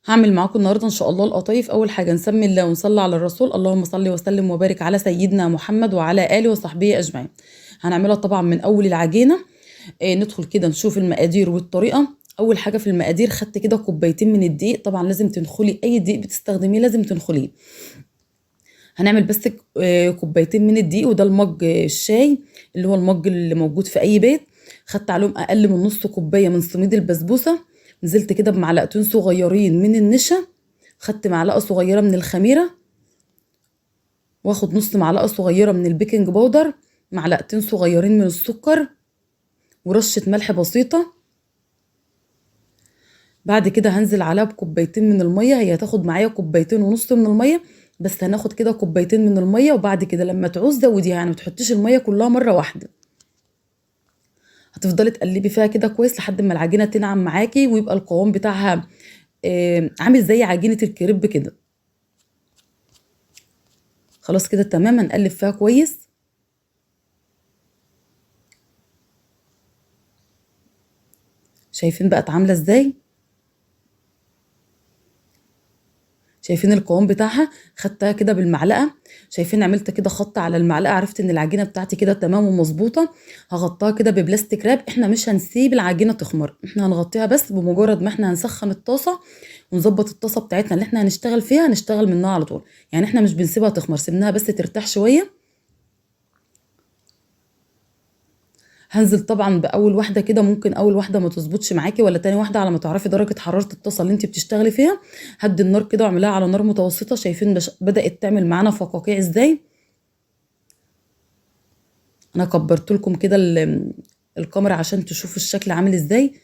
هعمل معاكم النهارده ان شاء الله القطايف. اول حاجه نسمي الله ونصلي على الرسول، اللهم صل وسلم وبارك على سيدنا محمد وعلى اله وصحبه اجمعين. هنعملها طبعا من اول العجينه. ندخل كده نشوف المقادير والطريقه. اول حاجه في المقادير خدت كده كوبايتين من الدقيق، طبعا لازم تنخلي اي دقيق بتستخدميه لازم تنخليه. هنعمل بس كوبايتين من الدقيق، وده المج الشاي اللي هو المج اللي موجود في اي بيت. خدت عليهم اقل من نص كوبايه من سميد البسبوسه. نزلت كده بمعلقتين صغيرين من النشا. خدت معلقه صغيره من الخميره، واخد نص معلقه صغيره من البيكنج باودر، معلقتين صغيرين من السكر، ورشه ملح بسيطه. بعد كده هنزل عليها بكوبايتين من الميه، هي هتاخد معايا كوبايتين ونص من الميه، بس هناخد كده كوبايتين من الميه. وبعد كده لما تعوز زوديها، يعني ما تحطيش الميه كلها مره واحده. هتفضلي تقلبي فيها كده كويس لحد ما العجينه تنعم معاكي ويبقى القوام بتاعها عامل زي عجينه الكريب كده. خلاص كده تمام، هنقلب فيها كويس. شايفين بقت عامله ازاي؟ شايفين القوام بتاعها؟ خدتها كده بالمعلقه، شايفين عملت كده خط على المعلقه، عرفت ان العجينه بتاعتي كده تمام ومظبوطه. هغطيها كده ببلاستيك راب. احنا مش هنسيب العجينه تخمر، احنا هنغطيها بس بمجرد ما احنا هنسخن الطاسه ونظبط الطاسه بتاعتنا اللي احنا هنشتغل فيها، هنشتغل منها على طول. يعني احنا مش بنسيبها تخمر، سيبناها بس ترتاح شويه. هنزل طبعا باول واحده كده، ممكن اول واحده ما تظبطش معاكي ولا تاني واحده، على ما تعرفي درجه حراره الطاسه اللي انت بتشتغلي فيها. هدي النار كده واعمليها على نار متوسطه. شايفين بدات تعمل معانا فقاقيع ازاي؟ انا كبرت لكم كده الكاميرا عشان تشوفوا الشكل عامل ازاي.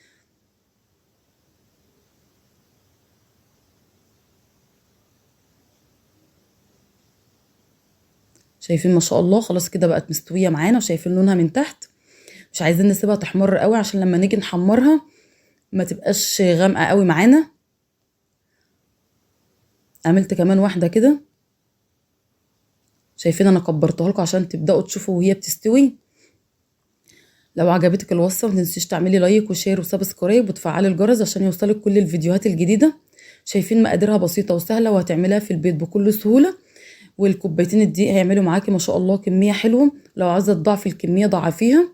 شايفين ما شاء الله؟ خلاص كده بقت مستويه معانا، وشايفين لونها من تحت. مش عايزين نسيبها تحمر قوي عشان لما نيجي نحمرها ما تبقاش غامقه قوي معانا. عملت كمان واحده كده. شايفين انا كبرتها لكم عشان تبداوا تشوفوا وهي بتستوي. لو عجبتك الوصفه ما تنسيش تعملي لايك وشير وسبسكرايب وتفعلي الجرس عشان يوصلك كل الفيديوهات الجديده. شايفين مقاديرها بسيطه وسهله، وهتعمليها في البيت بكل سهوله. والكوبايتين الدقيق هيعملوا معاكي ما شاء الله كميه حلوه. لو عايزه تضاعفي الكميه ضاعفيها.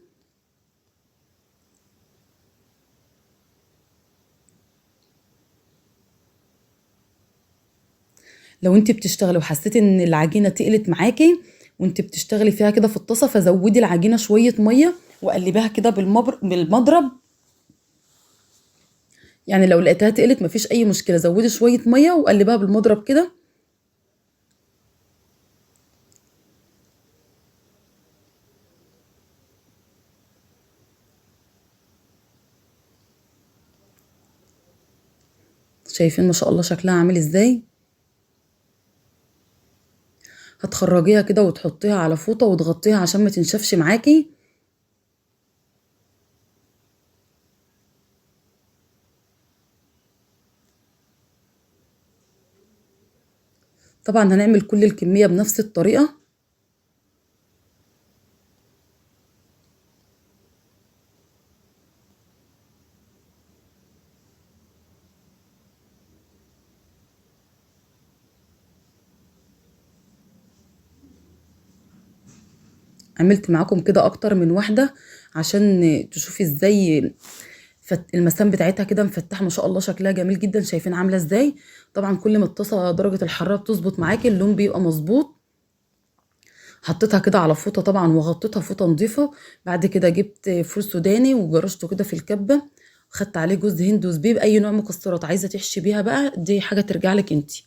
لو انت بتشتغلي وحسيتي ان العجينه تقلت معاكي وانت بتشتغلي فيها كده في الطاسه، فزودي العجينه شويه ميه وقلبيها كده بالمضرب. يعني لو لقيتها تقلت مفيش اي مشكله، زودي شويه ميه وقلبيها بالمضرب كده. شايفين ما شاء الله شكلها عامل ازاي؟ هتخرجيها كده وتحطيها على فوطه وتغطيها عشان ما تنشفش معاكي. طبعا هنعمل كل الكميه بنفس الطريقه. عملت معاكم كده اكتر من واحده عشان تشوفي ازاي المسام بتاعتها كده مفتحه ما شاء الله، شكلها جميل جدا. شايفين عامله ازاي؟ طبعا كل ما الطاسه درجه الحراره بتظبط معاكي اللون بيبقى مظبوط. حطيتها كده على فوطه طبعا وغطيتها فوطه نظيفه. بعد كده جبت فول سوداني وجرشته كده في الكبه. خدت عليه جوز هند وزبيب، اي نوع مكسرات عايزه تحشي بيها بقى دي حاجه ترجع لك انتي.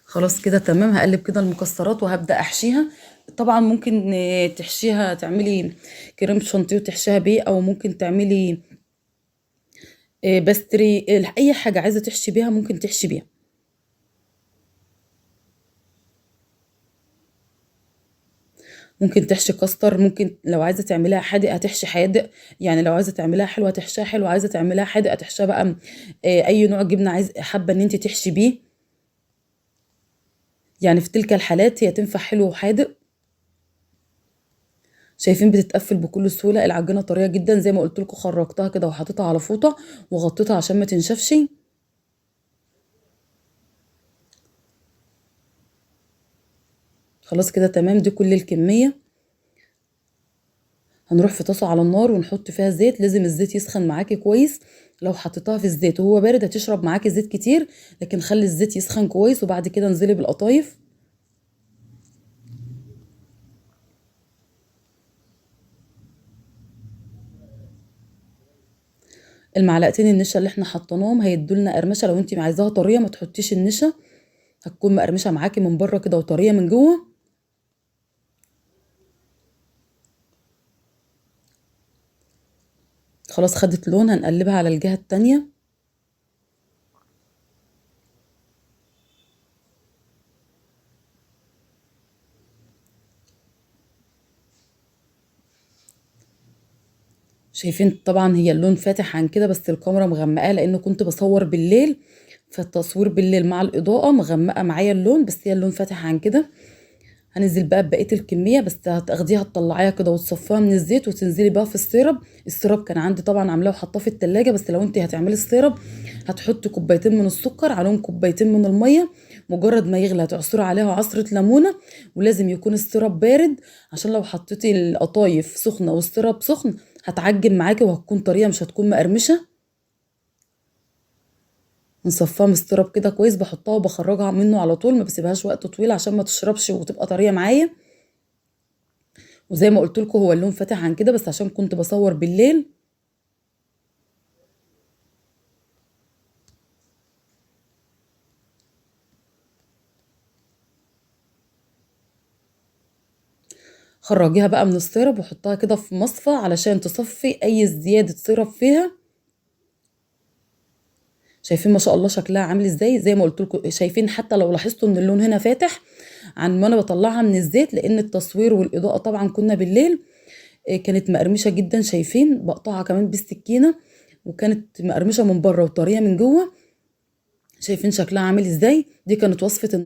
خلاص كده تمام، هقلب كده المكسرات وهبدأ احشيها. طبعا ممكن تحشيها، تعملي كريم شانتيه وتحشيها بيه، او ممكن تعملي باستري. اي حاجه عايزه تحشي بيها ممكن تحشي بيها. ممكن تحشي كاستر، ممكن لو عايزه تعمليها حادق هتحشي حادق. يعني لو عايزه تعمليها حلوه هتحشيها حلوه، عايزه تعمليها حادق هتحشيها بقى اي نوع جبنه عايز حابه ان انت تحشي بيه. يعني في تلك الحالات هي تنفع حلو وحادق. شايفين بتتقفل بكل سهوله، العجينه طريه جدا زي ما قلت لكم. خرجتها كده وحطيتها على فوطه وغطيتها عشان ما تنشفش. خلاص كده تمام، دي كل الكميه. هنروح في طاسه على النار ونحط فيها زيت، لازم الزيت يسخن معاكي كويس. لو حطيتها في الزيت وهو بارد هتشرب معاكي زيت كتير، لكن خلي الزيت يسخن كويس وبعد كده انزلي بالقطايف. المعلقتين النشا اللي احنا حطيناهم هيدولنا قرمشه. لو انت عايزاها طريه ما تحطيش النشا، هتكون مقرمشه معاكي من بره كده وطريه من جوه. خلاص خدت لون، هنقلبها على الجهه التانية. شايفين طبعا هي اللون فاتح عن كده، بس الكاميرا مغمقاه لان كنت بصور بالليل، فالتصوير بالليل مع الاضاءه مغمقه معايا اللون، بس هي اللون فاتح عن كده. هنزل بقى ببقيه الكميه، بس هتاخديها تطلعيها كده وتصفيها من الزيت وتنزلي بقى في السيرب. السيرب كان عندي طبعا عاملاه وحطاه في التلاجة، بس لو انت هتعملي السيرب هتحطي كوبايتين من السكر عليهم كوبايتين من الميه. مجرد ما يغلى هتعصري عليها عصره ليمونه، ولازم يكون السيرب بارد عشان لو حطيتي القطايف سخنه والسيرب سخن هتعجن معاكي وهتكون طريه مش هتكون مقرمشه. نصفيها من السيرب كده كويس، بحطها وبخرجها منه على طول، ما بسيبهاش وقت طويل عشان ما تشربش وتبقى طريه معايا. وزي ما قلت لكم هو اللون فاتح عن كده بس عشان كنت بصور بالليل. خرجيها بقى من السيرب وحطها كده في مصفى علشان تصفي اي زيادة سيرب فيها. شايفين ما شاء الله شكلها عامل ازاي؟ زي ما قلت لكم شايفين، حتى لو لاحظتوا ان اللون هنا فاتح عن ما انا بطلعها من الزيت، لان التصوير والاضاءة طبعا كنا بالليل. كانت مقرمشة جدا، شايفين بقطعها كمان بالسكينة وكانت مقرمشة من بره وطرية من جوه. شايفين شكلها عامل ازاي؟ دي كانت وصفة